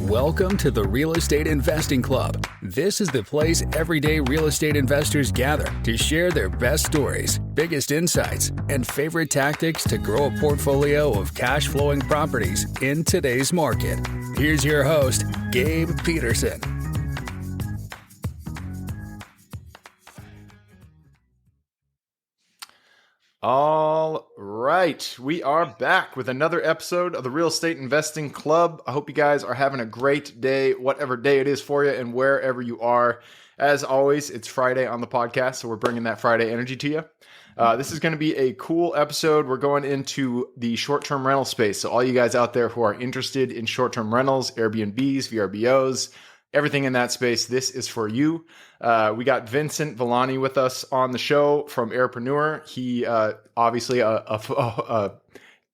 Welcome to the Real Estate Investing Club. This is the place everyday real estate investors gather to share their best stories, biggest insights, and favorite tactics to grow a portfolio of cash-flowing properties in today's market. Here's your host, Gabe Petersen. All right, we are back with another episode of the Real Estate Investing Club. I hope you guys are having a great day, whatever day it is for you and wherever you are. As always, it's Friday on the podcast, so we're bringing that Friday energy to you. This is going to be a cool episode. We're going into the short-term rental space. So all you guys out there who are interested in short-term rentals, Airbnbs, VRBOs, everything in that space, this is for you. We got Vincent Villani with us on the show from Airpreneur. He obviously a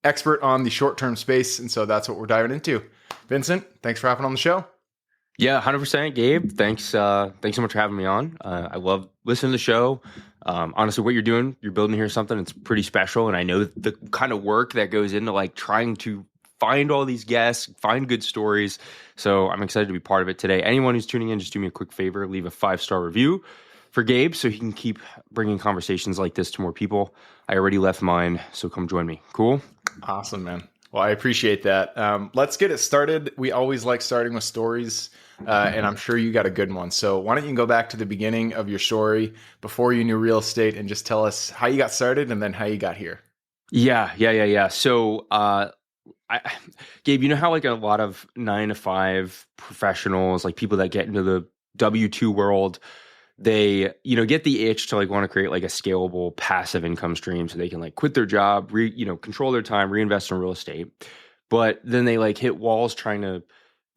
expert on the short-term space, and so that's what we're diving into. Vincent, thanks for hopping on the show. Yeah, 100%, Gabe. Thanks so much for having me on. I love listening to the show. Honestly, what you're building here something that's pretty special, and I know the kind of work that goes into like trying to find all these guests, find good stories. So I'm excited to be part of it today. Anyone who's tuning in, just do me a quick favor, leave a 5-star review for Gabe so he can keep bringing conversations like this to more people. I already left mine, so come join me. Cool? Awesome, man. Well, I appreciate that. Let's get it started. We always like starting with stories, and I'm sure you got a good one. So why don't you go back to the beginning of your story before you knew real estate and just tell us how you got started and then how you got here. Yeah. So, Gabe, you know how like a lot of 9-to-5 professionals, like people that get into the W-2 world, they, get the itch to like want to create like a scalable passive income stream so they can like quit their job, control their time, reinvest in real estate. But then they like hit walls trying to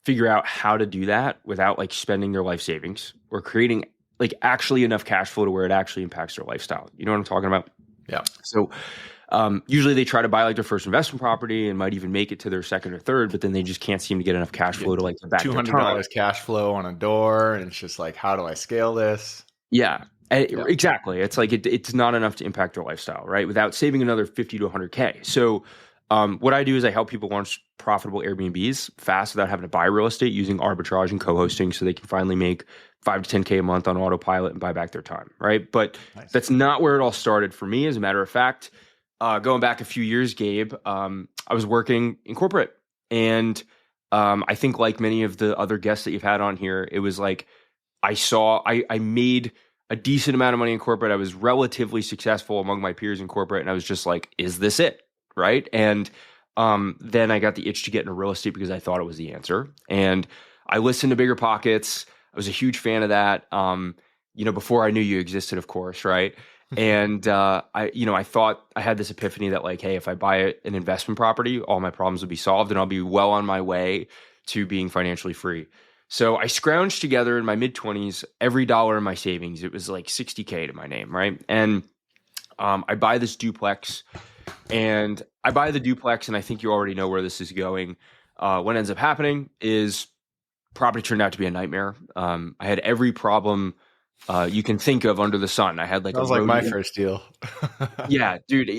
figure out how to do that without like spending their life savings or creating like actually enough cash flow to where it actually impacts their lifestyle. You know what I'm talking about? Yeah. So usually they try to buy like their first investment property and might even make it to their second or third, but then they just can't seem to get enough cash flow to like back their time. $200 cash flow on a door, and it's just like, how do I scale this? Yeah, exactly. It's like it's not enough to impact their lifestyle, right? Without saving another 50 to 100K. So what I do is I help people launch profitable Airbnbs fast without having to buy real estate using arbitrage and co-hosting so they can finally make 5 to 10K a month on autopilot and buy back their time, right? But That's not where it all started for me. As a matter of fact, going back a few years, Gabe, I was working in corporate, and I think like many of the other guests that you've had on here, it was like I made a decent amount of money in corporate. I was relatively successful among my peers in corporate, and I was just like, is this it? Right? And then I got the itch to get into real estate because I thought it was the answer. And I listened to Bigger Pockets. I was a huge fan of that, before I knew you existed, of course, right? And I thought I had this epiphany that like, hey, if I buy an investment property, all my problems would be solved and I'll be well on my way to being financially free. So I scrounged together in my mid-20s every dollar in my savings. It was like 60K to my name, right? And I buy this duplex, and I think you already know where this is going. What ends up happening is property turned out to be a nightmare. I had every problem you can think of under the sun. I had like that was like my first deal. Yeah, dude.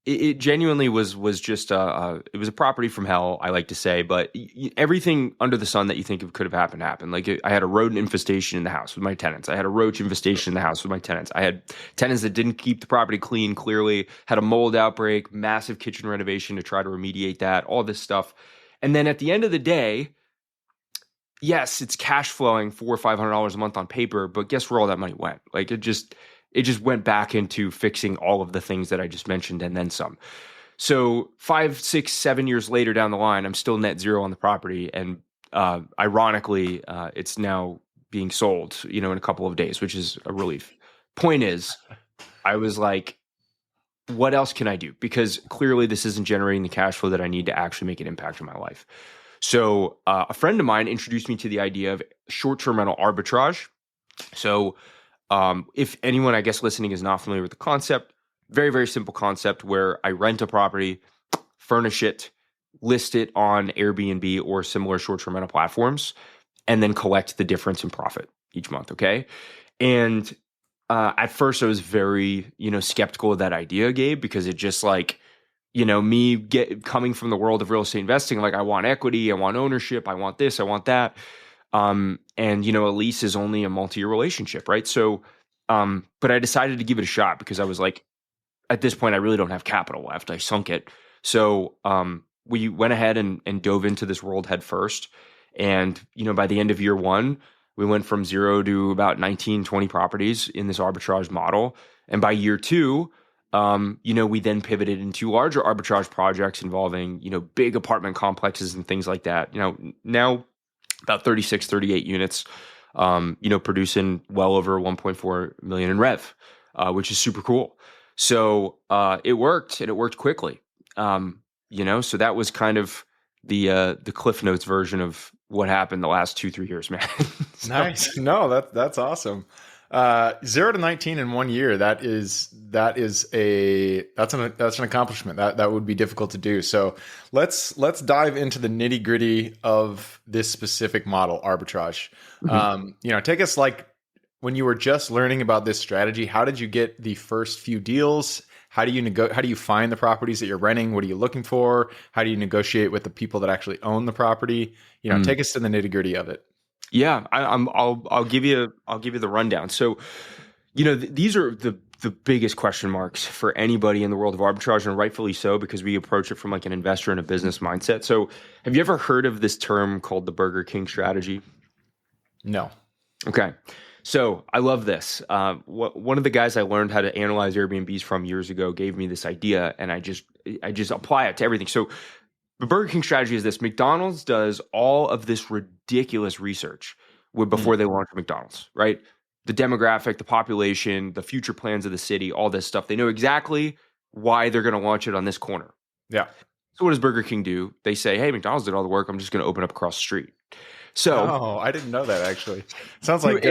It genuinely was just it was a property from hell, I like to say. But everything under the sun that you think of could have happened. Like I had a rodent infestation in the house with my tenants. I had a roach infestation in the house with my tenants. I had tenants that didn't keep the property clean. Clearly, had a mold outbreak. Massive kitchen renovation to try to remediate that. All this stuff, and then at the end of the day, yes, it's cash flowing $400 or $500 a month on paper, but guess where all that money went? Like it just went back into fixing all of the things that I just mentioned and then some. So 5, 6, 7 years later down the line, I'm still net zero on the property, and ironically, it's now being sold, in a couple of days, which is a relief. Point is, I was like, what else can I do? Because clearly this isn't generating the cash flow that I need to actually make an impact in my life. So a friend of mine introduced me to the idea of short-term rental arbitrage. So if anyone, I guess, listening is not familiar with the concept, very, very simple concept where I rent a property, furnish it, list it on Airbnb or similar short-term rental platforms, and then collect the difference in profit each month, okay? And at first I was very, skeptical of that idea, Gabe, because it just like me coming from the world of real estate investing, like I want equity, I want ownership, I want this, I want that. And a lease is only a multi-year relationship, right? So, but I decided to give it a shot because I was like, at this point, I really don't have capital left. I sunk it. So, we went ahead and dove into this world head first. And, by the end of year one, we went from 0 to about 19, 20 properties in this arbitrage model. And by year two, we then pivoted into larger arbitrage projects involving, big apartment complexes and things like that. Now about 36, 38 units, producing well over 1.4 million in rev, which is super cool. So it worked, and it worked quickly. So that was kind of the Cliff Notes version of what happened the last 2-3 years, man. Nice. No, that's awesome. 0 to 19 in 1 year. That's an accomplishment. That would be difficult to do. So let's dive into the nitty gritty of this specific model, arbitrage. Mm-hmm. Take us like when you were just learning about this strategy. How did you get the first few deals? How do you find the properties that you're renting? What are you looking for? How do you negotiate with the people that actually own the property? Take us to the nitty gritty of it. Yeah, I'll give you the rundown. So, these are the biggest question marks for anybody in the world of arbitrage, and rightfully so, because we approach it from like an investor and a business mindset. So, have you ever heard of this term called the Burger King strategy? No. Okay. So I love this. One of the guys I learned how to analyze Airbnbs from years ago gave me this idea, and I just apply it to everything. So the Burger King strategy is this: McDonald's does all of this ridiculous research before they launch McDonald's, right? The demographic, the population, the future plans of the city, all this stuff. They know exactly why they're going to launch it on this corner. Yeah. So what does Burger King do? They say, hey, McDonald's did all the work. I'm just going to open up across the street. So, I didn't know that actually. Sounds like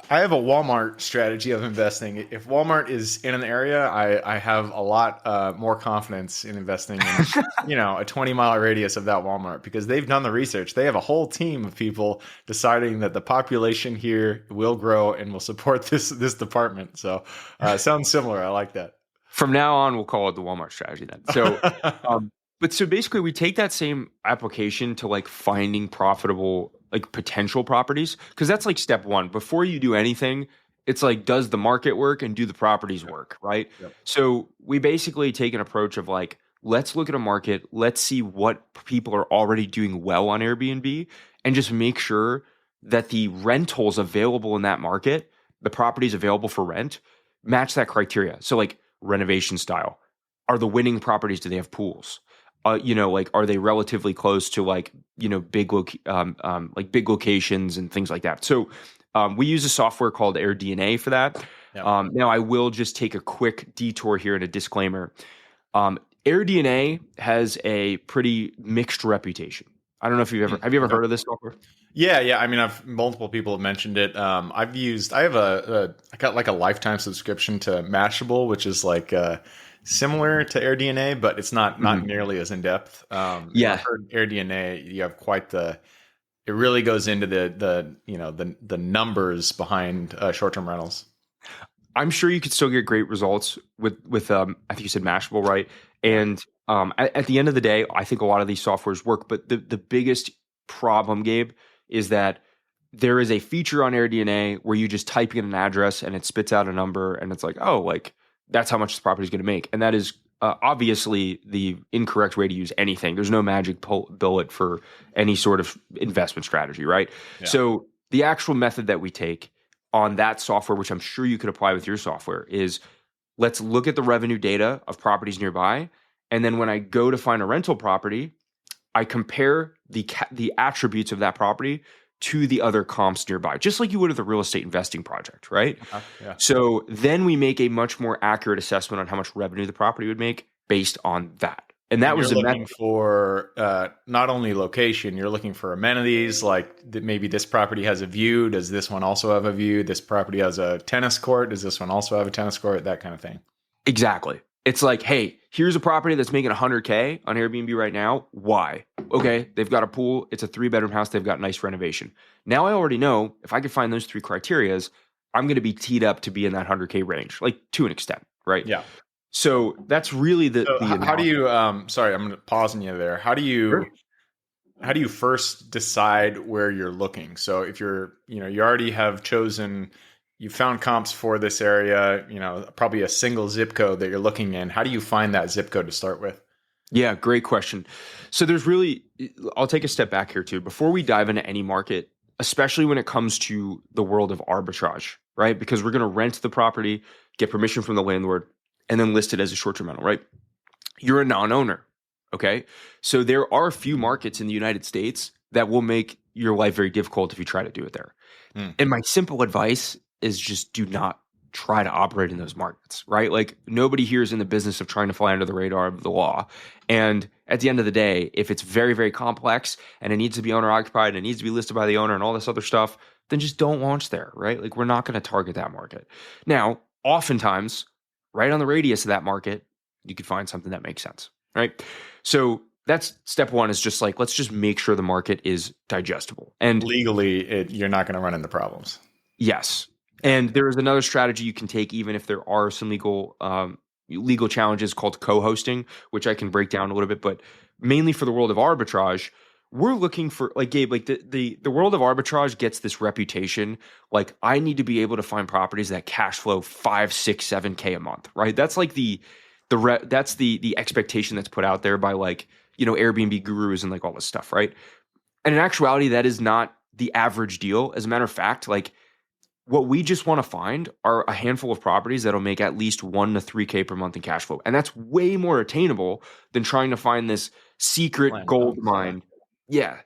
I have a Walmart strategy of investing. If Walmart is in an area, I have a lot more confidence in investing in, a 20-mile radius of that Walmart, because they've done the research. They have a whole team of people deciding that the population here will grow and will support this department. So sounds similar. I like that. From now on, we'll call it the Walmart strategy then. So, but so basically we take that same application to like finding profitable, like potential properties, because that's like step one. Before you do anything, it's like, does the market work and do the properties work, right? Yep. So we basically take an approach of like, let's look at a market, let's see what people are already doing well on Airbnb, and just make sure that the rentals available in that market, the properties available for rent, match that criteria. So like renovation style, are the winning properties, do they have pools? Are they relatively close to like, big locations and things like that. So we use a software called AirDNA for that. Yeah. Now I will just take a quick detour here and a disclaimer. AirDNA has a pretty mixed reputation. I don't know if have you ever heard of this software? Yeah. I mean, multiple people have mentioned it. I got like a lifetime subscription to Mashable, which is like, similar to AirDNA, but it's not nearly as in depth. Yeah, I've heard AirDNA, you have it really goes into the numbers behind short-term rentals. I'm sure you could still get great results with I think you said Mashable, right? And at the end of the day, I think a lot of these softwares work, but the biggest problem, Gabe, is that there is a feature on AirDNA where you just type in an address and it spits out a number, and it's like, oh, like that's how much this property is going to make. And that is obviously the incorrect way to use anything. There's no magic bullet for any sort of investment strategy, right? Yeah. So the actual method that we take on that software, which I'm sure you could apply with your software, is let's look at the revenue data of properties nearby. And then when I go to find a rental property, I compare the attributes of that property to the other comps nearby, just like you would with a real estate investing project, right? Yeah. So then we make a much more accurate assessment on how much revenue the property would make based on that. And that was looking for not only location, you're looking for amenities, like maybe this property has a view. Does this one also have a view? This property has a tennis court. Does this one also have a tennis court? That kind of thing. Exactly. It's like, hey, here's a property that's making $100K on Airbnb right now. Why? Okay, they've got a pool. It's a 3-bedroom house. They've got nice renovation. Now I already know if I can find those 3 criterias, I'm going to be teed up to be in that $100K range, like to an extent, right? Yeah. So that's really So the how do analysis. you sorry, I'm pausing you there. How do you first decide where you're looking? So if you already have chosen, you found comps for this area, probably a single zip code that you're looking in. How do you find that zip code to start with? Yeah, great question. So there's really, I'll take a step back here too. Before we dive into any market, especially when it comes to the world of arbitrage, right? Because we're going to rent the property, get permission from the landlord, and then list it as a short-term rental, right? You're a non-owner, okay? So there are a few markets in the United States that will make your life very difficult if you try to do it there. Hmm. And my simple advice is just do not try to operate in those markets, right? Like nobody here is in the business of trying to fly under the radar of the law. And at the end of the day, if it's very, very complex and it needs to be owner occupied and it needs to be listed by the owner and all this other stuff, then just don't launch there, right? Like we're not going to target that market. Now, oftentimes, right on the radius of that market, you could find something that makes sense, right? So that's step one, is just like, let's just make sure the market is digestible. And Legally, you're not going to run into problems. yes. And there is another strategy you can take, even if there are some legal challenges, called co-hosting, which I can break down a little bit. But mainly for the world of arbitrage, we're looking for, like Gabe, like the world of arbitrage gets this reputation. Like I need to be able to find properties that cash flow 5, 6, 7K a month, right? That's like that's the expectation that's put out there by like, Airbnb gurus and like all this stuff, right? And in actuality, that is not the average deal. As a matter of fact, like what we just want to find are a handful of properties that'll make at least 1 to 3K per month in cash flow. And that's way more attainable than trying to find this secret Plan gold homes, mine. Yeah.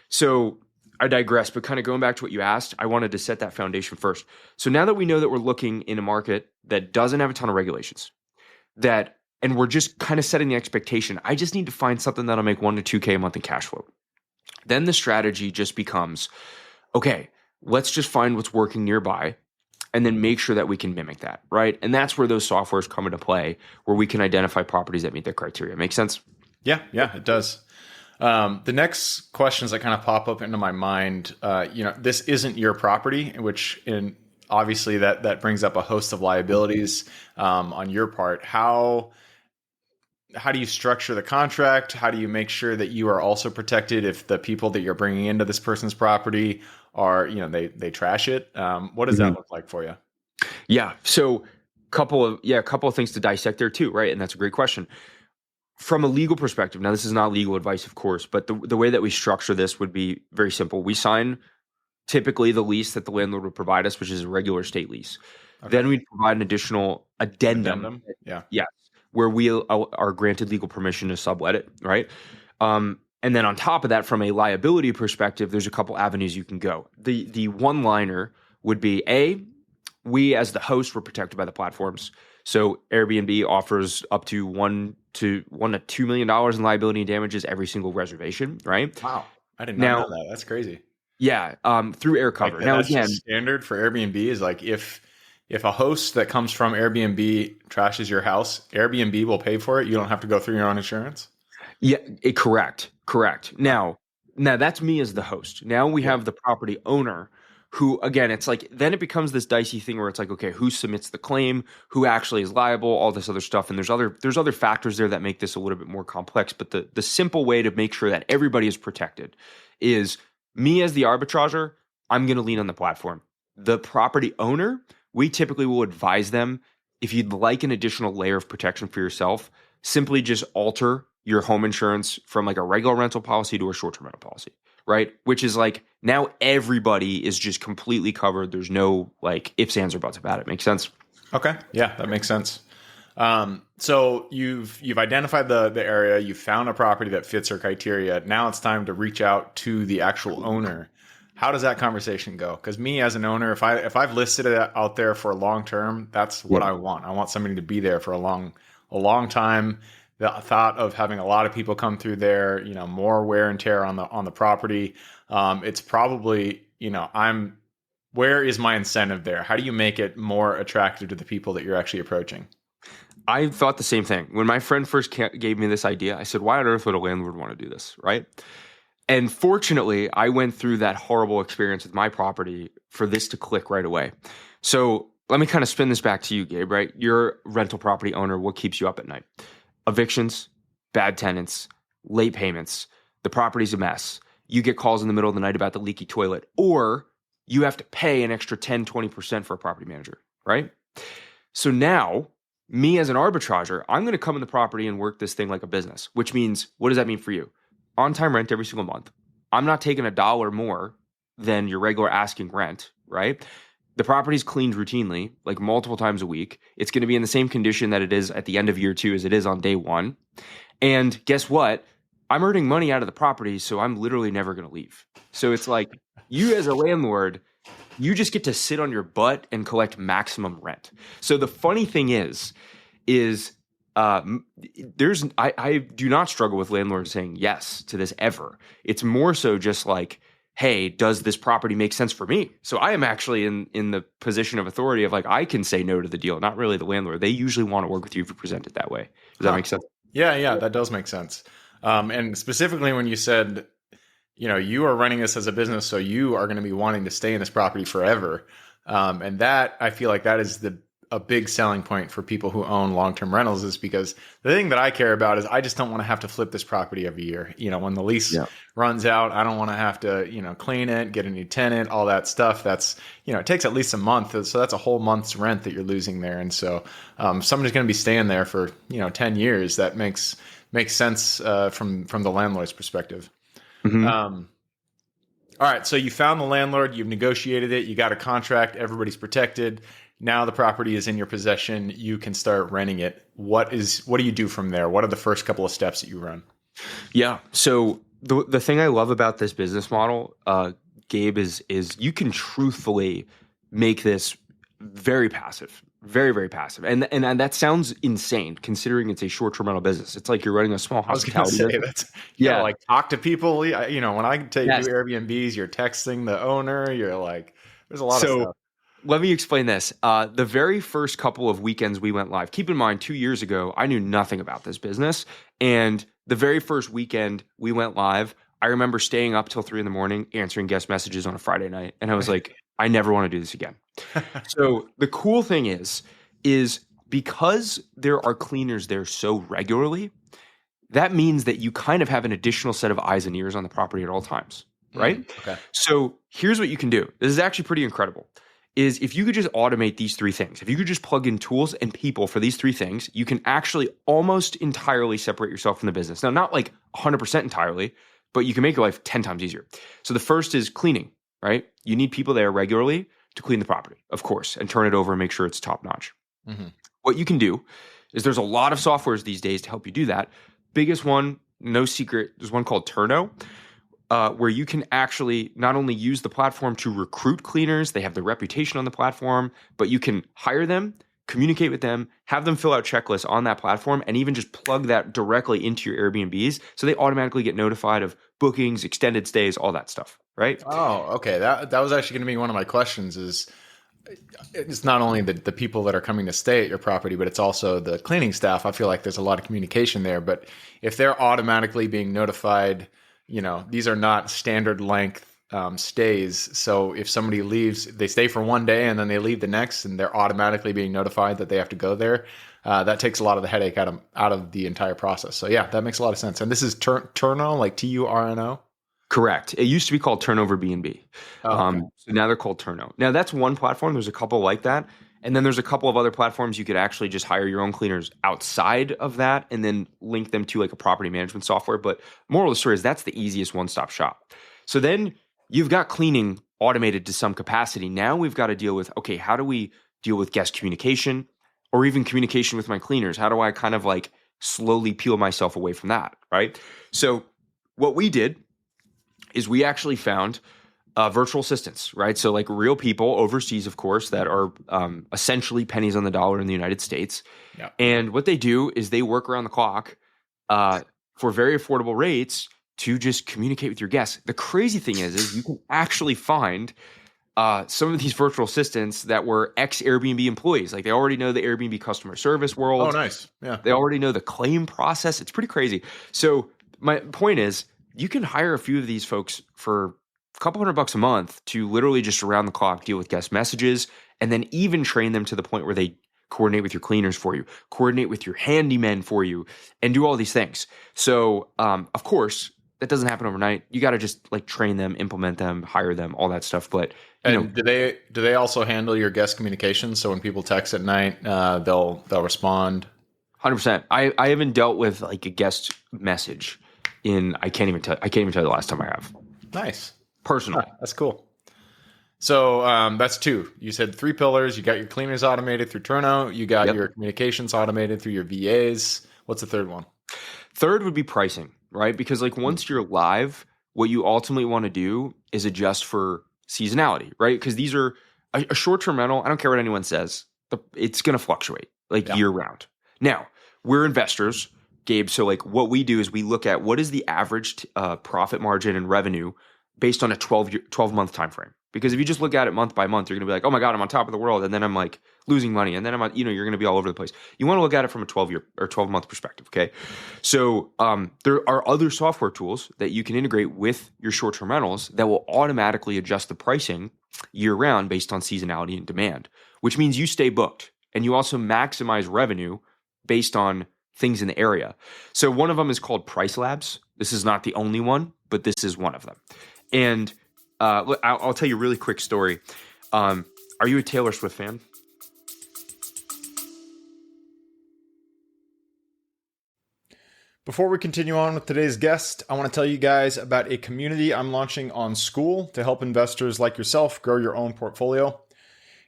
So I digress, but kind of going back to what you asked, I wanted to set that foundation first. So now that we know that we're looking in a market that doesn't have a ton of regulations, and we're just kind of setting the expectation, I just need to find something that'll make 1 to 2K a month in cash flow. Then the strategy just becomes, okay, let's just find what's working nearby and then make sure that we can mimic that, right? And that's where those softwares come into play, where we can identify properties that meet their criteria. Make sense? Yeah, it does. The next questions that kind of pop up into my mind, this isn't your property, obviously that brings up a host of liabilities on your part. How do you structure the contract? How do you make sure that you are also protected if the people that you're bringing into this person's property are, they trash it? What does that look like for you? Yeah. So a couple of things to dissect there too, right? And that's a great question. From a legal perspective, now this is not legal advice, of course, but the way that we structure this would be very simple. We sign typically the lease that the landlord would provide us, which is a regular state lease. Okay. Then we provide an additional addendum. Yeah. Yes, where we are granted legal permission to sublet it, right? And then on top of that, from a liability perspective, there's a couple avenues you can go. The one-liner would be, we as the host were protected by the platforms. So Airbnb offers up to $1 to $2 million in liability and damages every single reservation, right? Wow. I did not know that. That's crazy. Yeah, through air cover. Like, now that's again, just standard for Airbnb is like if a host that comes from Airbnb trashes your house, Airbnb will pay for it. You don't have to go through your own insurance. Yeah, correct. Now that's me as the host. Now we have the property owner who, again, it's like, then it becomes this dicey thing where it's like, okay, who submits the claim, who actually is liable, all this other stuff. And there's other factors there that make this a little bit more complex. But the simple way to make sure that everybody is protected is me as the arbitrager, I'm going to lean on the platform. The property owner, we typically will advise them, if you'd like an additional layer of protection for yourself, simply just alter your home insurance from like a regular rental policy to a short-term rental policy, right? Which is like, now everybody is just completely covered. There's no like ifs, ands, or buts about it. Make sense? Okay. Yeah, that makes sense. So you've identified the area, you found a property that fits your criteria. Now it's time to reach out to the actual owner. How does that conversation go? Because me as an owner, if I've listed it out there for a long term, that's what I want. I want somebody to be there for a long time. The thought of having a lot of people come through there, more wear and tear on the property. It's probably, where is my incentive there? How do you make it more attractive to the people that you're actually approaching? I thought the same thing. When my friend first gave me this idea, I said, why on earth would a landlord want to do this, right? And fortunately, I went through that horrible experience with my property for this to click right away. So let me kind of spin this back to you, Gabe, right? You're a rental property owner. What keeps you up at night? Evictions, bad tenants, late payments. The property's a mess. You get calls in the middle of the night about the leaky toilet, or you have to pay an extra 10, 20% for a property manager, right? So now, me as an arbitrager, I'm going to come in the property and work this thing like a business, which means, what does that mean for you? On-time rent every single month. I'm not taking $1 more than your regular asking rent, right? The property's cleaned routinely, like multiple times a week. It's going to be in the same condition that it is at the end of year 2 as it is on day 1. And guess what? I'm earning money out of the property, so I'm literally never going to leave. So it's like, you as a landlord, you just get to sit on your butt and collect maximum rent. So the funny thing is I do not struggle with landlords saying yes to this ever. It's more so just like, hey, does this property make sense for me? So I am actually in the position of authority of like, I can say no to the deal, not really the landlord. They usually want to work with you if you present it that way. Does that make sense? Yeah, that does make sense. And specifically when you said, you are running this as a business, so you are going to be wanting to stay in this property forever. And that, I feel like that is a big selling point for people who own long-term rentals, is because the thing that I care about is I just don't want to have to flip this property every year. When the lease runs out, I don't want to have to, clean it, get a new tenant, all that stuff. That's, it takes at least a month. So that's a whole month's rent that you're losing there. And so somebody's going to be staying there for, 10 years. That makes sense from the landlord's perspective. Mm-hmm. All right. So you found the landlord, you've negotiated it, you got a contract, everybody's protected. Now the property is in your possession. You can start renting it. What do you do from there? What are the first couple of steps that you run? Yeah. So the thing I love about this business model, Gabe, is you can truthfully make this very passive, very, very passive. And that sounds insane considering it's a short-term rental business. It's like you're running a small hospitality business. Yeah, like talk to people. When I do Airbnbs, you're texting the owner. You're like, there's a lot of stuff. Let me explain this. The very first couple of weekends we went live, keep in mind 2 years ago, I knew nothing about this business. And the very first weekend we went live, I remember staying up till 3 a.m, answering guest messages on a Friday night. And I was like, I never want to do this again. So the cool thing is because there are cleaners there so regularly, that means that you kind of have an additional set of eyes and ears on the property at all times, right? Okay. So here's what you can do. This is actually pretty incredible. Is if you could just automate these 3 things, if you could just plug in tools and people for these 3 things, you can actually almost entirely separate yourself from the business. Now, not like 100% entirely, but you can make your life 10 times easier. So the first is cleaning, right? You need people there regularly to clean the property, of course, and turn it over and make sure it's top notch. Mm-hmm. What you can do is there's a lot of softwares these days to help you do that. Biggest one, no secret, there's one called Turno. Where you can actually not only use the platform to recruit cleaners, they have the reputation on the platform, but you can hire them, communicate with them, have them fill out checklists on that platform, and even just plug that directly into your Airbnbs so they automatically get notified of bookings, extended stays, all that stuff, right? Oh, okay. That was actually going to be one of my questions. Is it's not only the people that are coming to stay at your property, but it's also the cleaning staff. I feel like there's a lot of communication there, but if they're automatically being notified, these are not standard length stays. So if somebody leaves, they stay for one day and then they leave the next, and they're automatically being notified that they have to go there. That takes a lot of the headache out of the entire process. So yeah, that makes a lot of sense. And this is Turno, like Turno? Correct. It used to be called Turnover B&B. Okay. So now they're called Turno. Now that's one platform. There's a couple like that. And then there's a couple of other platforms you could actually just hire your own cleaners outside of that and then link them to like a property management software. But moral of the story is that's the easiest one-stop shop. So then you've got cleaning automated to some capacity. Now we've got to deal with, okay, how do we deal with guest communication or even communication with my cleaners? How do I kind of like slowly peel myself away from that, right? So what we did is we actually found virtual assistants, right? So like real people overseas, of course, that are essentially pennies on the dollar in the United States. Yeah. And what they do is they work around the clock for very affordable rates to just communicate with your guests. The crazy thing is you can actually find some of these virtual assistants that were ex-Airbnb employees. Like they already know the Airbnb customer service world. Oh, nice. Yeah. They already know the claim process. It's pretty crazy. So my point is you can hire a few of these folks for a couple $100 a month to literally just around the clock deal with guest messages and then even train them to the point where they coordinate with your cleaners for you, coordinate with your handymen for you, and do all these things. So, of course, that doesn't happen overnight. You got to just like train them, implement them, hire them, all that stuff. But do they also handle your guest communications? So when people text at night, they'll respond. 100%. I haven't dealt with like a guest message in I can't even tell you the last time I have. Nice. Personally. That's cool. So that's two. You said 3 pillars. You got your cleaners automated through Turnout. You got your communications automated through your VAs. What's the third one? Third would be pricing, right? Because like once you're live, what you ultimately want to do is adjust for seasonality, right? Because these are a short-term rental. I don't care what anyone says. It's going to fluctuate like year round. Now, we're investors, Gabe. So like what we do is we look at what is the average profit margin and revenue based on a 12-month time frame. Because if you just look at it month by month, you're going to be like, oh my God, I'm on top of the world. And then I'm like losing money. And then you're going to be all over the place. You want to look at it from a 12-year or 12-month perspective. Okay. So there are other software tools that you can integrate with your short-term rentals that will automatically adjust the pricing year round based on seasonality and demand, which means you stay booked and you also maximize revenue based on things in the area. So one of them is called Price Labs. This is not the only one, but this is one of them. And I'll tell you a really quick story. Are you a Taylor Swift fan? Before we continue on with today's guest, I want to tell you guys about a community I'm launching on School to help investors like yourself grow your own portfolio.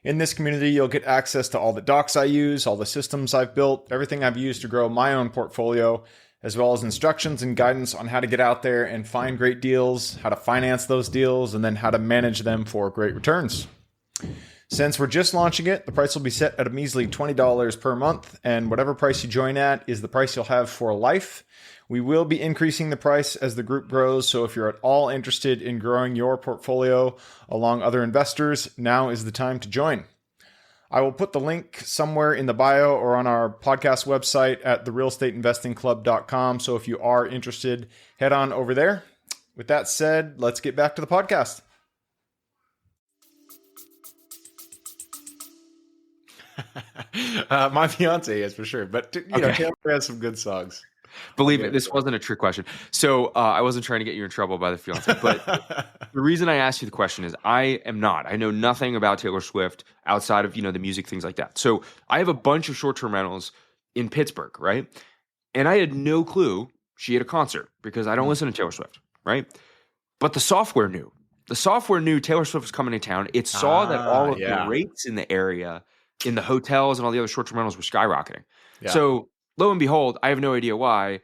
In this community, you'll get access to all the docs I use, all the systems I've built, everything I've used to grow my own portfolio, as well as instructions and guidance on how to get out there and find great deals, how to finance those deals, and then how to manage them for great returns. Since we're just launching it, the price will be set at a measly $20 per month, and whatever price you join at is the price you'll have for life. We will be increasing the price as the group grows, so if you're at all interested in growing your portfolio along other investors, now is the time to join. I will put the link somewhere in the bio or on our podcast website at therealestateinvestingclub.com. So if you are interested, head on over there. With that said, let's get back to the podcast. My fiance is for sure, but Taylor has some good songs. Believe it, this wasn't a trick question. So I wasn't trying to get you in trouble by the fiance. But the reason I asked you the question is I am not. I know nothing about Taylor Swift outside of, the music, things like that. So I have a bunch of short-term rentals in Pittsburgh, right? And I had no clue she had a concert because I don't listen to Taylor Swift, right? But the software knew. The software knew Taylor Swift was coming to town. It saw that all of the rates in the area, in the hotels and all the other short-term rentals were skyrocketing. Yeah. So lo and behold, I have no idea why.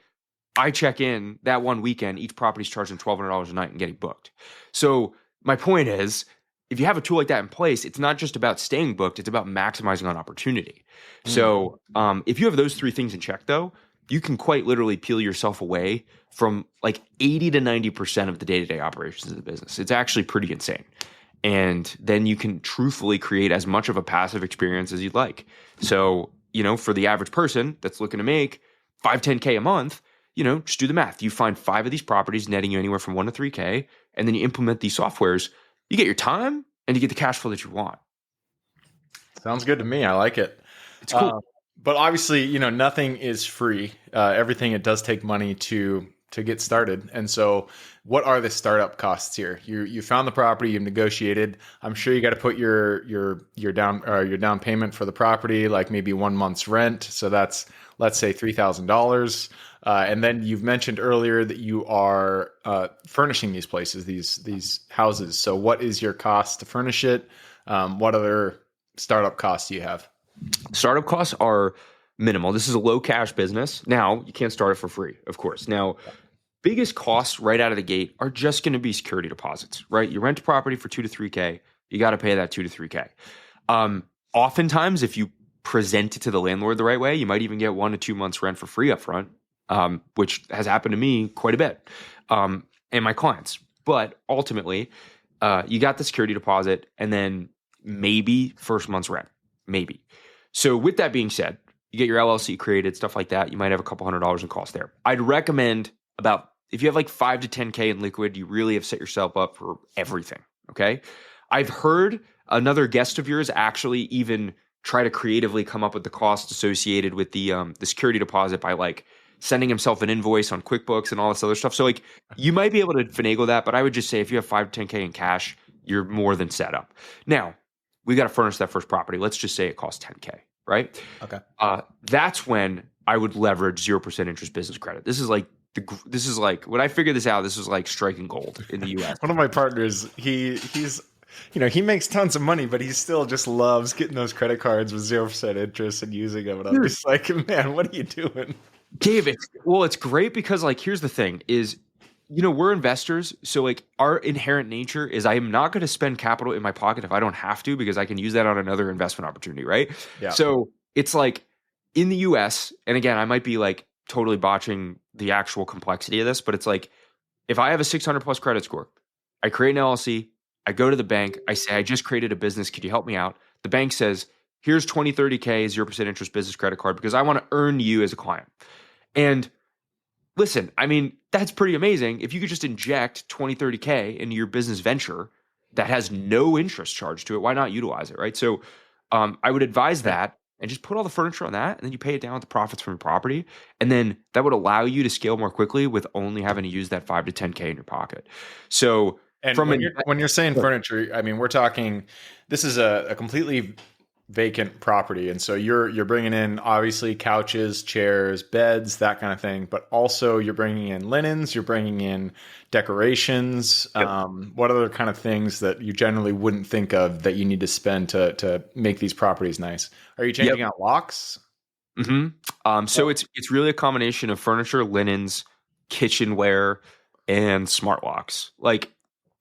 I check in that one weekend, each property's charging $1,200 a night and getting booked. So my point is, if you have a tool like that in place, it's not just about staying booked, it's about maximizing on opportunity. So if you have those 3 things in check, though, you can quite literally peel yourself away from like 80 to 90% of the day-to-day operations of the business. It's actually pretty insane. And then you can truthfully create as much of a passive experience as you'd like. So, for the average person that's looking to make 5, 10K a month, just do the math. You find 5 of these properties netting you anywhere from 1 to 3K, and then you implement these softwares. You get your time and you get the cash flow that you want. Sounds good to me. I like it. It's cool. But obviously, nothing is free. Everything, it does take money to get started. And so what are the startup costs here? You found the property, you've negotiated. I'm sure you got to put your down payment for the property, like maybe 1 month's rent. So that's, let's say $3,000. And then you've mentioned earlier that you are furnishing these places, these houses. So what is your cost to furnish it? What other startup costs do you have? Startup costs are minimal. This is a low cash business. Now, you can't start it for free, of course. Now, biggest costs right out of the gate are just going to be security deposits, right? You rent a property for 2 to 3K, you got to pay that 2 to 3K. Oftentimes, if you present it to the landlord the right way, you might even get 1 to 2 months rent for free up front, which has happened to me quite a bit, and my clients. But ultimately, you got the security deposit and then maybe first month's rent, maybe. So with that being said, you get your LLC created, stuff like that. You might have a couple $100s in cost there. I'd recommend if you have like 5 to 10K in liquid, you really have set yourself up for everything. Okay. I've heard another guest of yours actually even try to creatively come up with the cost associated with the security deposit by like sending himself an invoice on QuickBooks and all this other stuff. So like you might be able to finagle that, but I would just say if you have 5 to 10K in cash, you're more than set up. Now, we got to furnish that first property. Let's just say it costs 10K, right? Okay. That's when I would leverage 0% interest business credit. This is like when I figured this out, this was like striking gold in the US. One of my partners, he's he makes tons of money, but he still just loves getting those credit cards with 0% interest and using them. And I'm just like, man, what are you doing? Dave, it's great because like, here's the thing is, we're investors. So like our inherent nature is I am not going to spend capital in my pocket if I don't have to, because I can use that on another investment opportunity. Right. Yeah. So it's like in the US, and again, I might be like totally botching the actual complexity of this, but it's like, if I have a 600 plus credit score, I create an LLC, I go to the bank, I say, I just created a business. Could you help me out? The bank says, here's 20, 30K, 0% interest business credit card, because I want to earn you as a client. And listen, I mean, that's pretty amazing. If you could just inject 20, 30K into your business venture that has no interest charge to it, why not utilize it, right? So I would advise that and just put all the furniture on that, and then you pay it down with the profits from your property. And then that would allow you to scale more quickly with only having to use that 5 to 10K in your pocket. So and when you're saying furniture, I mean, we're talking, this is a completely vacant property. And so you're bringing in obviously couches, chairs, beds, that kind of thing, but also you're bringing in linens, you're bringing in decorations. Yep. What other kind of things that you generally wouldn't think of that you need to spend to make these properties nice? Are you changing out locks? Mm-hmm. So it's really a combination of furniture, linens, kitchenware, and smart locks. Like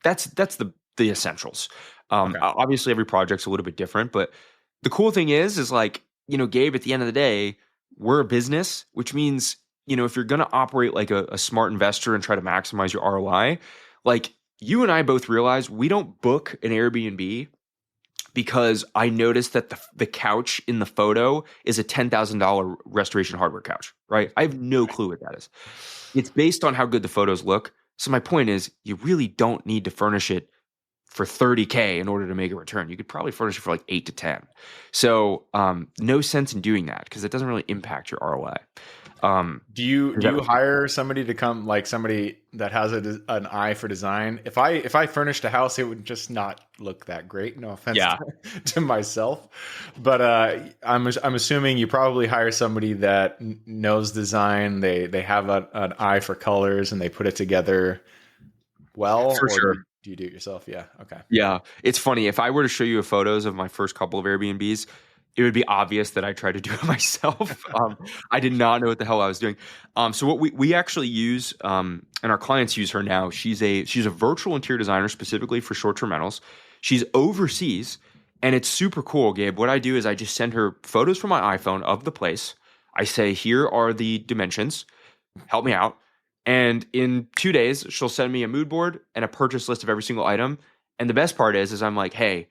that's the essentials. Okay. Obviously every project's a little bit different, but the cool thing is like, Gabe, at the end of the day, we're a business, which means, if you're going to operate like a smart investor and try to maximize your ROI, like you and I both realize we don't book an Airbnb because I noticed that the couch in the photo is a $10,000 restoration hardware couch, right? I have no clue what that is. It's based on how good the photos look. So my point is, you really don't need to furnish it for 30K in order to make a return. You could probably furnish it for like 8 to 10. So no sense in doing that because it doesn't really impact your ROI. Do you hire somebody to come, like somebody that has an eye for design? If I furnished a house, it would just not look that great. No offense to myself, but I'm assuming you probably hire somebody that knows design. They have an eye for colors and they put it together well. For sure. Do you do it yourself? Yeah. Okay. Yeah. It's funny. If I were to show you photos of my first couple of Airbnbs, it would be obvious that I tried to do it myself. I did not know what the hell I was doing. So what we actually use, and our clients use her now, she's a virtual interior designer specifically for short-term rentals. She's overseas, and it's super cool, Gabe. What I do is I just send her photos from my iPhone of the place. I say, here are the dimensions. Help me out. And in 2 days, she'll send me a mood board and a purchase list of every single item. And the best part is I'm like, hey,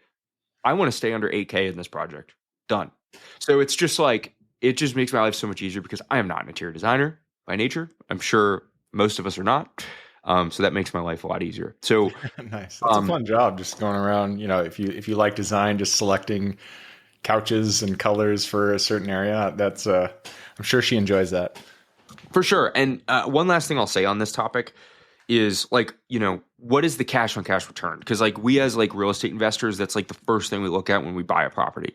I want to stay under 8K in this project. Done. So it's just like, it just makes my life so much easier because I am not an interior designer by nature. I'm sure most of us are not. So that makes my life a lot easier. So nice. That's a fun job, just going around, if you like design, just selecting couches and colors for a certain area. That's I'm sure she enjoys that. For sure. And one last thing I'll say on this topic is like, what is the cash on cash return? Because like we as like real estate investors, that's like the first thing we look at when we buy a property.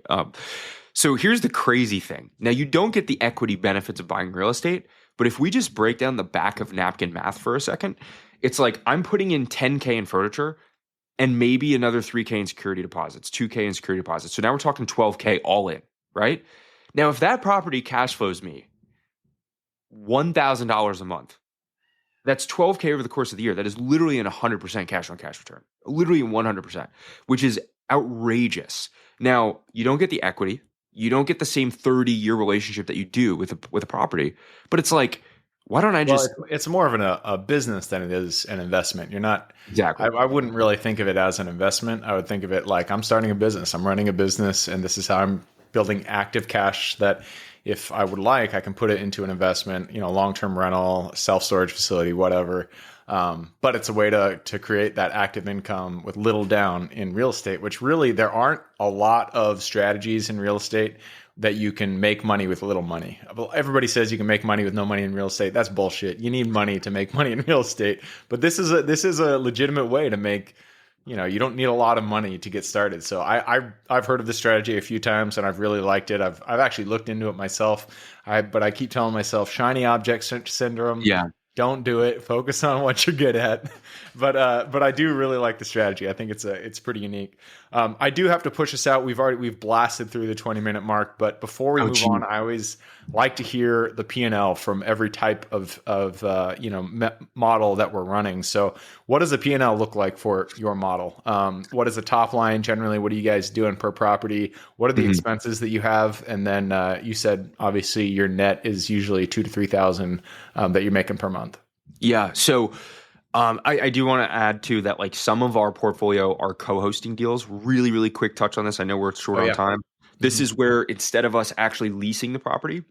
So here's the crazy thing. Now you don't get the equity benefits of buying real estate, but if we just break down the back of napkin math for a second, it's like I'm putting in 10K in furniture and maybe another 3K in security deposits, 2K in security deposits. So now we're talking 12K all in, right? Now, if that property cash flows me $1,000 a month, that's 12K over the course of the year. That is literally an 100% cash on cash return, literally 100%, which is outrageous. Now, you don't get the equity. You don't get the same 30-year relationship that you do with a property. But it's like, why don't I just... Well, it's more of a business than it is an investment. You're not... Exactly. I wouldn't really think of it as an investment. I would think of it like I'm starting a business. I'm running a business, and this is how I'm building active cash that if I would like, I can put it into an investment, long-term rental, self-storage facility, whatever. But it's a way to create that active income with little down in real estate, which really there aren't a lot of strategies in real estate that you can make money with little money. Everybody says you can make money with no money in real estate. That's bullshit. You need money to make money in real estate. But this is a legitimate way to make, you don't need a lot of money to get started. So I've heard of this strategy a few times and I've really liked it. I've actually looked into it myself. But I keep telling myself shiny object syndrome. Yeah. Don't do it. Focus on what you're good at. But I do really like the strategy. I think it's pretty unique. I do have to push us out. We've blasted through the 20-minute mark, but before we move on, I always like to hear the P&L from every type of model that we're running. So what does the P&L look like for your model? What is the top line generally? What are you guys doing per property? What are the expenses that you have? And then you said obviously your net is usually $2,000 to $3,000 that you're making per month. Yeah. So I do want to add too that like some of our portfolio are co-hosting deals. Really, really quick touch on this. I know we're short on time. This is where instead of us actually leasing the property,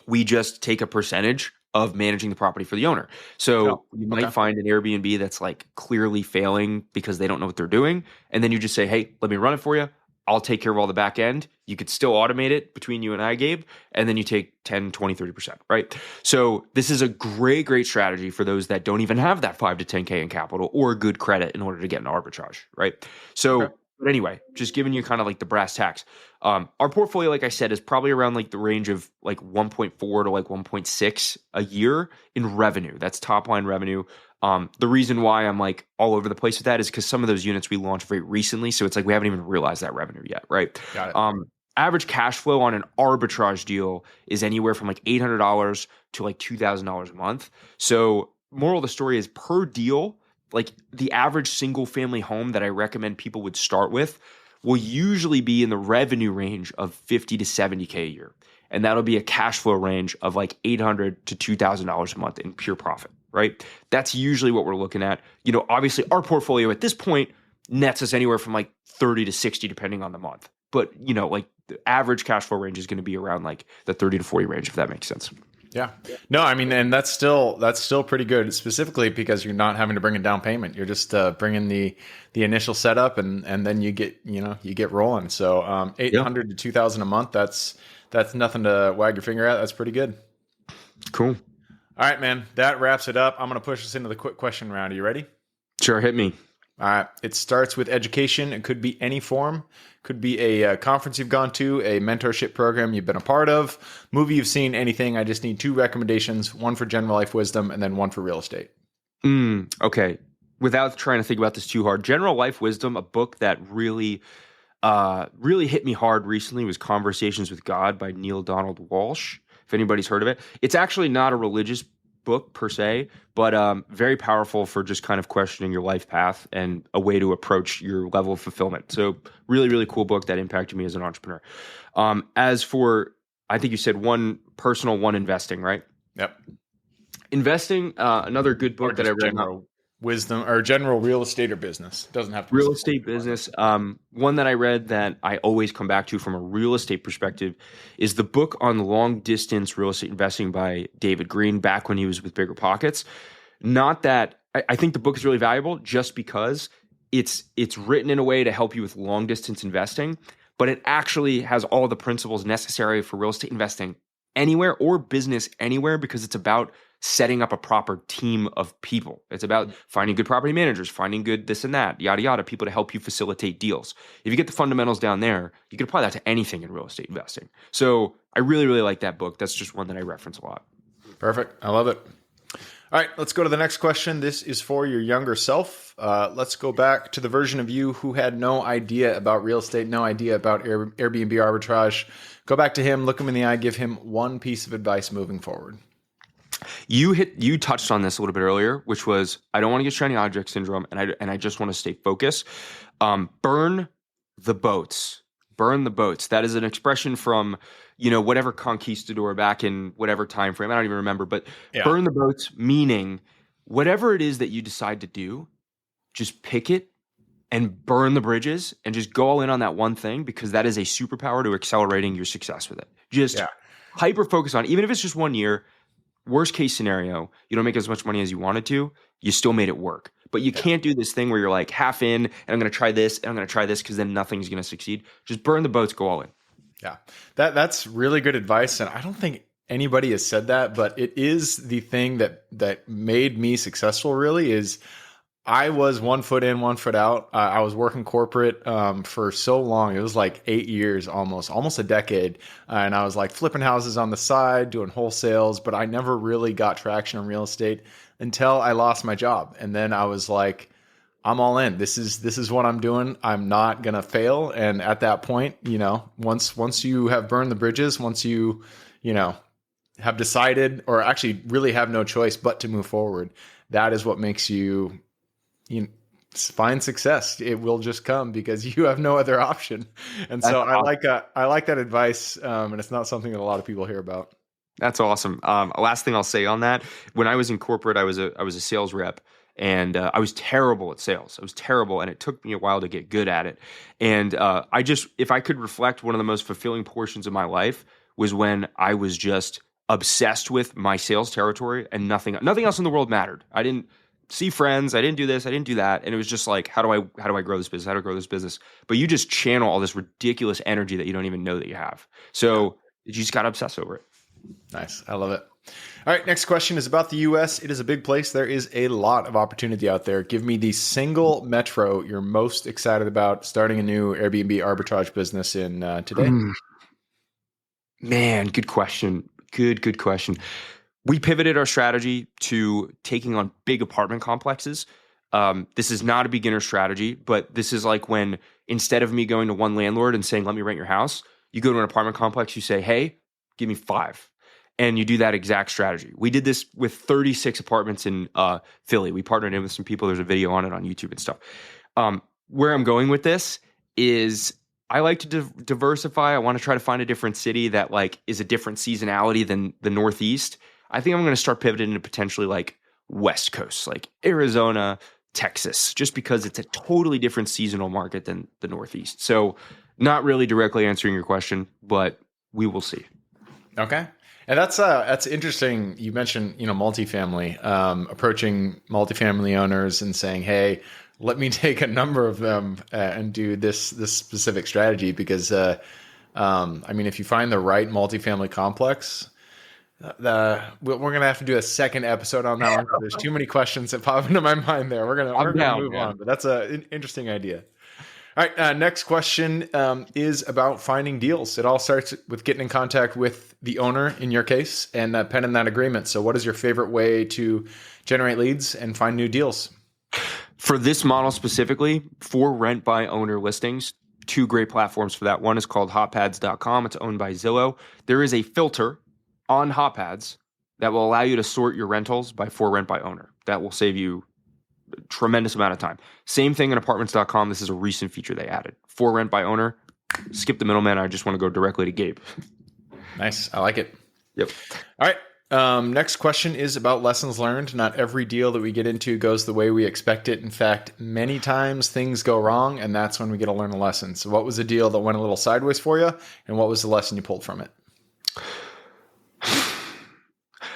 we just take a percentage of managing the property for the owner. So you might find an Airbnb that's like clearly failing because they don't know what they're doing. And then you just say, hey, let me run it for you. I'll take care of all the back end. You could still automate it between you and I, Gabe, and then you take 10, 20, 30%, right? So this is a great, great strategy for those that don't even have that 5 to 10K in capital or good credit in order to get an arbitrage, right? So but anyway, just giving you kind of like the brass tacks. Our portfolio, like I said, is probably around like the range of like 1.4 to like 1.6 a year in revenue. That's top line revenue. The reason why I'm like all over the place with that is because some of those units we launched very recently. So it's like we haven't even realized that revenue yet, right? Got it. Average cash flow on an arbitrage deal is anywhere from like $800 to like $2,000 a month. So moral of the story is per deal, like the average single family home that I recommend people would start with will usually be in the revenue range of 50 to 70K a year. And that'll be a cash flow range of like $800 to $2,000 a month in pure profit, right? That's usually what we're looking at. Obviously our portfolio at this point nets us anywhere from like 30 to 60 depending on the month. But, like the average cash flow range is going to be around like the 30 to 40 range, if that makes sense. Yeah. No, I mean, and that's still pretty good, specifically because you're not having to bring a down payment. You're just bringing the initial setup and then you get rolling. So 800 to 2,000 a month, that's nothing to wag your finger at. That's pretty good. Cool. All right, man, that wraps it up. I'm going to push us into the quick question round. Are you ready? Sure. Hit me. All right. It starts with education. It could be any form. Could be a conference you've gone to, a mentorship program you've been a part of, movie you've seen, anything. I just need 2 recommendations, one for general life wisdom and then one for real estate. Okay. Without trying to think about this too hard, general life wisdom, a book that really hit me hard recently was Conversations with God by Neil Donald Walsh. If anybody's heard of it, it's actually not a religious book per se, but very powerful for just kind of questioning your life path and a way to approach your level of fulfillment. So really, really cool book that impacted me as an entrepreneur. As for, I think you said one personal, one investing, right? Yep. Investing, another good book that I read. General wisdom or general real estate or business. Doesn't have to be real estate business. One that I read that I always come back to from a real estate perspective is the book on long distance real estate investing by David Green back when he was with Bigger Pockets. Not that I think the book is really valuable just because it's written in a way to help you with long distance investing, but it actually has all the principles necessary for real estate investing anywhere or business anywhere because it's about setting up a proper team of people. It's about finding good property managers, finding good this and that, yada, yada, people to help you facilitate deals. If you get the fundamentals down there, you can apply that to anything in real estate investing. So I really, really like that book. That's just one that I reference a lot. Perfect. I love it. All right, let's go to the next question. This is for your younger self. Let's go back to the version of you who had no idea about real estate, no idea about Airbnb arbitrage. Go back to him, look him in the eye, give him one piece of advice moving forward. You touched on this a little bit earlier, which was I don't want to get shiny object syndrome, and I just want to stay focused. Burn the boats. Burn the boats. That is an expression from whatever conquistador back in whatever time frame. I don't even remember, but burn the boats, meaning whatever it is that you decide to do, just pick it and burn the bridges and just go all in on that one thing because that is a superpower to accelerating your success with it. Just hyper focus on, even if it's just 1 year, worst case scenario, you don't make as much money as you wanted to, you still made it work. But you can't do this thing where you're like half in and I'm going to try this and I'm going to try this because then nothing's going to succeed. Just burn the boats, go all in. Yeah, that's really good advice. And I don't think anybody has said that, but it is the thing that made me successful really is I was 1 foot in, 1 foot out. I was working corporate for so long. It was like 8 years, almost a decade. And I was like flipping houses on the side, doing wholesales, but I never really got traction in real estate until I lost my job. And then I was like, I'm all in. This is what I'm doing. I'm not going to fail. And at that point, once you have burned the bridges, once you have decided or actually really have no choice but to move forward, that is what makes you find success. It will just come because you have no other option. And so I like that advice. And it's not something that a lot of people hear about. That's awesome. Last thing I'll say on that, when I was in corporate, I was a sales rep and I was terrible at sales. I was terrible. And it took me a while to get good at it. And if I could reflect, one of the most fulfilling portions of my life was when I was just obsessed with my sales territory and nothing else in the world mattered. I didn't see friends. I didn't do this. I didn't do that. And it was just like, how do I grow this business? How do I grow this business? But you just channel all this ridiculous energy that you don't even know that you have. So you just got to obsess over it. Nice. I love it. All right. Next question is about the US. It is a big place. There is a lot of opportunity out there. Give me the single metro you're most excited about starting a new Airbnb arbitrage business in today. Man, good question. Good question. We pivoted our strategy to taking on big apartment complexes. This is not a beginner strategy, but this is like when instead of me going to one landlord and saying, let me rent your house, you go to an apartment complex, you say, hey, give me 5. And you do that exact strategy. We did this with 36 apartments in Philly. We partnered in with some people. There's a video on it on YouTube and stuff. Where I'm going with this is I like to diversify. I want to try to find a different city that like is a different seasonality than the Northeast. I think I'm going to start pivoting into potentially like West Coast, like Arizona, Texas, just because it's a totally different seasonal market than the Northeast. So not really directly answering your question, but we will see. Okay. And that's interesting. You mentioned, multifamily, approaching multifamily owners and saying, hey, let me take a number of them and do this specific strategy because, if you find the right multifamily complex, we're going to have to do a second episode on that one. There's too many questions that pop into my mind there. We're going to move on, but that's an interesting idea. All right. Next question is about finding deals. It all starts with getting in contact with the owner in your case and penning that agreement. So what is your favorite way to generate leads and find new deals? For this model specifically, for rent by owner listings, 2 great platforms for that. One is called hotpads.com. It's owned by Zillow. There is a filter on Hotpads that will allow you to sort your rentals by for rent by owner. That will save you a tremendous amount of time. Same thing in apartments.com. This is a recent feature they added. For rent by owner, skip the middleman. I just want to go directly to Gabe. Nice. I like it. Yep. All right. Next question is about lessons learned. Not every deal that we get into goes the way we expect it. In fact, many times things go wrong, and that's when we get to learn a lesson. So what was a deal that went a little sideways for you, and what was the lesson you pulled from it?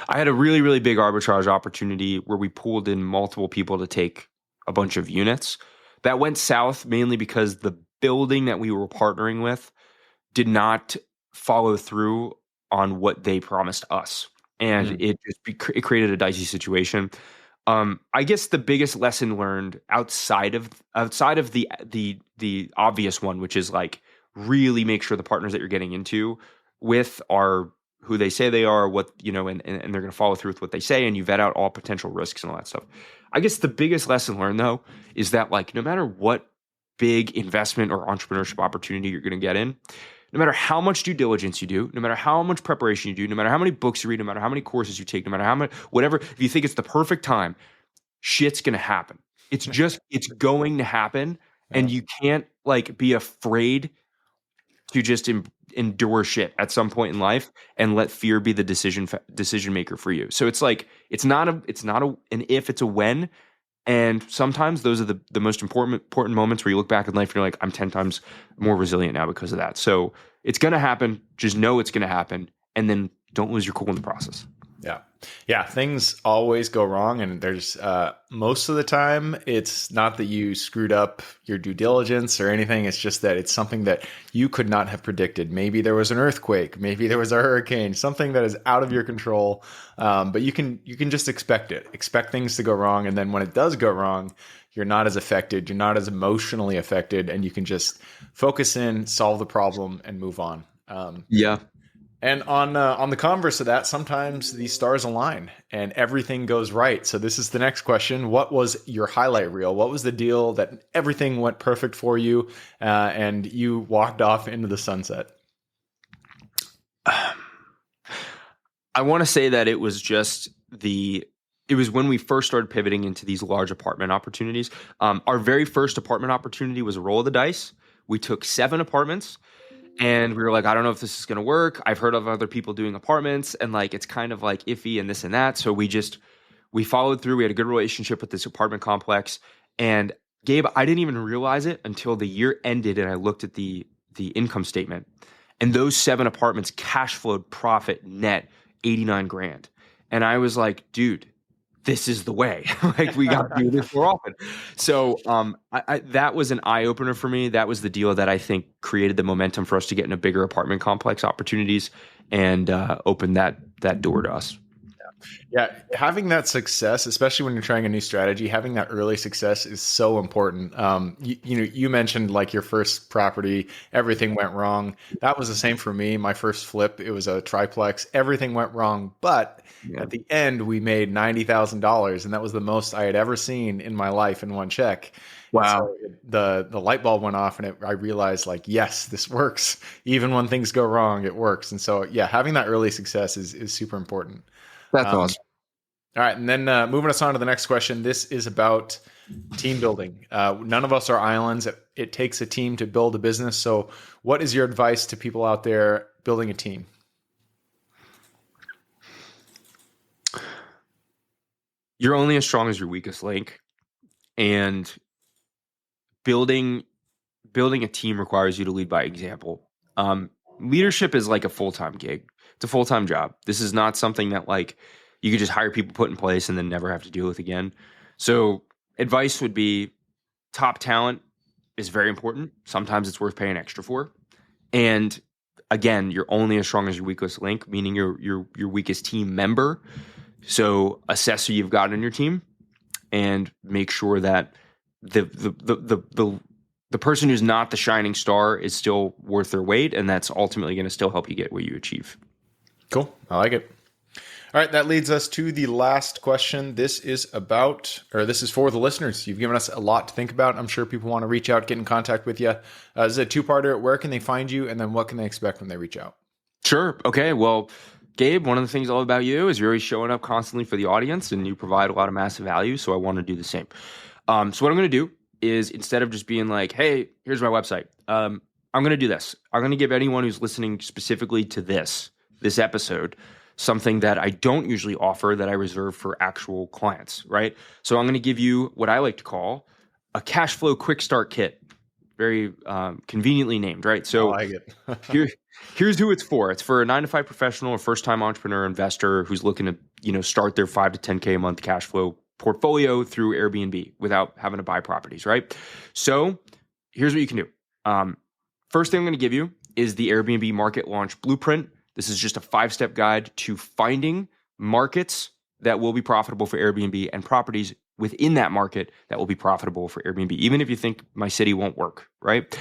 I had a really, really big arbitrage opportunity where we pulled in multiple people to take a bunch of units. That went south mainly because the building that we were partnering with did not follow through on what they promised us. And it created a dicey situation. I guess the biggest lesson learned outside of the obvious one, which is like really make sure the partners that you're getting into with are who they say they are, what, and they're going to follow through with what they say, and you vet out all potential risks and all that stuff. I guess the biggest lesson learned, though, is that like no matter what big investment or entrepreneurship opportunity you're going to get in, no matter how much due diligence you do, no matter how much preparation you do, no matter how many books you read, no matter how many courses you take, no matter how much, whatever, if you think it's the perfect time, shit's going to happen. It's going to happen. And you can't like be afraid to just endure shit at some point in life and let fear be the decision maker for you. So it's like, it's not an if, it's a when. And sometimes those are the most important moments where you look back in life and you're like, I'm 10 times more resilient now because of that. So it's going to happen. Just know it's going to happen and then don't lose your cool in the process. Yeah. Yeah. Things always go wrong. And there's most of the time, it's not that you screwed up your due diligence or anything. It's just that it's something that you could not have predicted. Maybe there was an earthquake. Maybe there was a hurricane, something that is out of your control. But you can just expect it, expect things to go wrong. And then when it does go wrong, you're not as affected. You're not as emotionally affected. And you can just focus in, solve the problem, and move on. Yeah. And on the converse of that, sometimes the stars align and everything goes right. So this is the next question. What was your highlight reel? What was the deal that everything went perfect for you and you walked off into the sunset? I want to say that it was when we first started pivoting into these large apartment opportunities. Our very first apartment opportunity was a roll of the dice. We took 7 apartments. And we were like, I don't know if this is going to work. I've heard of other people doing apartments and like, it's kind of like iffy and this and that. So we followed through. We had a good relationship with this apartment complex. And Gabe, I didn't even realize it until the year ended and I looked at the income statement, and those 7 apartments cash flowed profit net 89 grand. And I was like, dude, this is the way. Like, we got to do this more often. So that was an eye opener for me. That was the deal that I think created the momentum for us to get into bigger apartment complex opportunities and open that door to us. Yeah, having that success, especially when you're trying a new strategy, having that early success is so important. You mentioned like your first property, everything went wrong. That was the same for me. My first flip, it was a triplex. Everything went wrong, but at the end, we made $90,000, and that was the most I had ever seen in my life in one check. Wow. So the light bulb went off, and I realized like, yes, this works. Even when things go wrong, it works. And so, yeah, having that early success is super important. That's awesome. All right. And then moving us on to the next question. This is about team building. None of us are islands. It takes a team to build a business. So what is your advice to people out there building a team? You're only as strong as your weakest link. And building a team requires you to lead by example. Leadership is like a full-time gig. It's a full-time job. This is not something that like you could just hire people, put in place, and then never have to deal with again. So advice would be top talent is very important. Sometimes it's worth paying extra for. And again, you're only as strong as your weakest link, meaning your weakest team member. So assess who you've got on your team and make sure that the person who's not the shining star is still worth their weight, and that's ultimately going to still help you get what you achieve. Cool. I like it. All right. That leads us to the last question. This is for the listeners. You've given us a lot to think about. I'm sure people want to reach out, get in contact with you. This is a 2-parter. Where can they find you? And then what can they expect when they reach out? Sure. Okay. Well, Gabe, one of the things I love about you is you're always showing up constantly for the audience and you provide a lot of massive value. So I want to do the same. So what I'm going to do is, instead of just being like, hey, here's my website, I'm going to do this. I'm going to give anyone who's listening specifically to this episode something that I don't usually offer that I reserve for actual clients, right? So I'm going to give you what I like to call a cash flow quick start kit. Very conveniently named, right? So I like it. here's who it's for. It's for a 9-to-5 professional or first-time entrepreneur investor who's looking to, start their 5 to 10K a month cash flow portfolio through Airbnb without having to buy properties, right? So here's what you can do. First thing I'm going to give you is the Airbnb Market Launch Blueprint. This is just a 5-step guide to finding markets that will be profitable for Airbnb and properties within that market that will be profitable for Airbnb, even if you think my city won't work, right?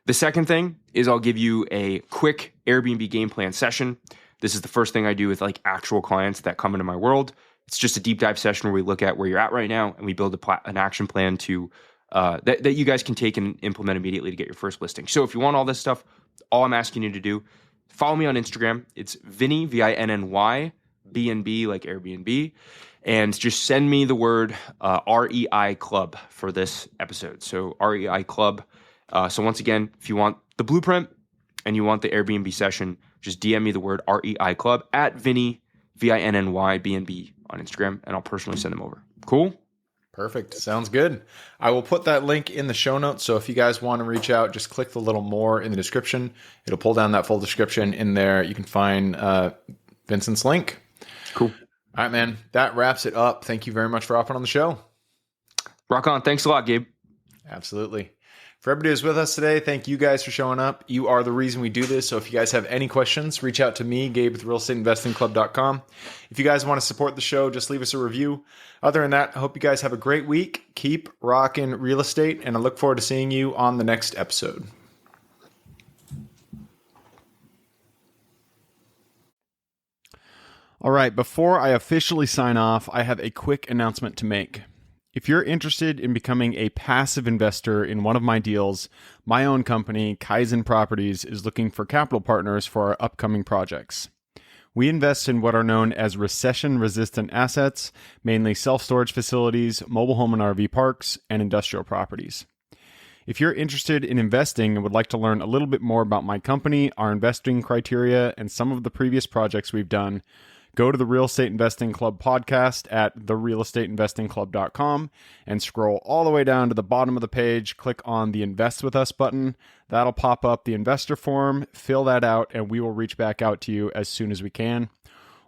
The second thing is I'll give you a quick Airbnb game plan session. This is the first thing I do with like actual clients that come into my world. It's just a deep dive session where we look at where you're at right now and we build an action plan to that you guys can take and implement immediately to get your first listing. So if you want all this stuff, all I'm asking you to do, follow me on Instagram. It's Vinny, Vinny, BNB like Airbnb. And just send me the word REI Club for this episode. So REI Club. So once again, if you want the blueprint and you want the Airbnb session, just DM me the word REI Club at Vinny, Vinny, BNB on Instagram, and I'll personally send them over. Cool? Perfect. Sounds good. I will put that link in the show notes. So if you guys want to reach out, just click the little more in the description. It'll pull down that full description in there. You can find Vincent's link. Cool. All right, man. That wraps it up. Thank you very much for hopping on the show. Rock on. Thanks a lot, Gabe. Absolutely. For everybody who's with us today, thank you guys for showing up. You are the reason we do this. So if you guys have any questions, reach out to me, Gabe with realestateinvestingclub.com. If you guys want to support the show, just leave us a review. Other than that, I hope you guys have a great week. Keep rocking real estate, and I look forward to seeing you on the next episode. All right, before I officially sign off, I have a quick announcement to make. If you're interested in becoming a passive investor in one of my deals, my own company, Kaizen Properties, is looking for capital partners for our upcoming projects. We invest in what are known as recession-resistant assets, mainly self-storage facilities, mobile home and RV parks, and industrial properties. If you're interested in investing and would like to learn a little bit more about my company, our investing criteria, and some of the previous projects we've done, go to the Real Estate Investing Club podcast at therealestateinvestingclub.com and scroll all the way down to the bottom of the page. Click on the Invest With Us button. That'll pop up the investor form. Fill that out, and we will reach back out to you as soon as we can.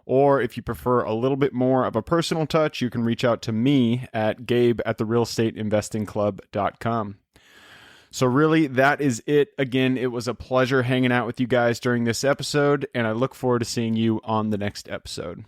Or if you prefer a little bit more of a personal touch, you can reach out to me at gabe@therealestateinvestingclub.com. So really, that is it. Again, it was a pleasure hanging out with you guys during this episode, and I look forward to seeing you on the next episode.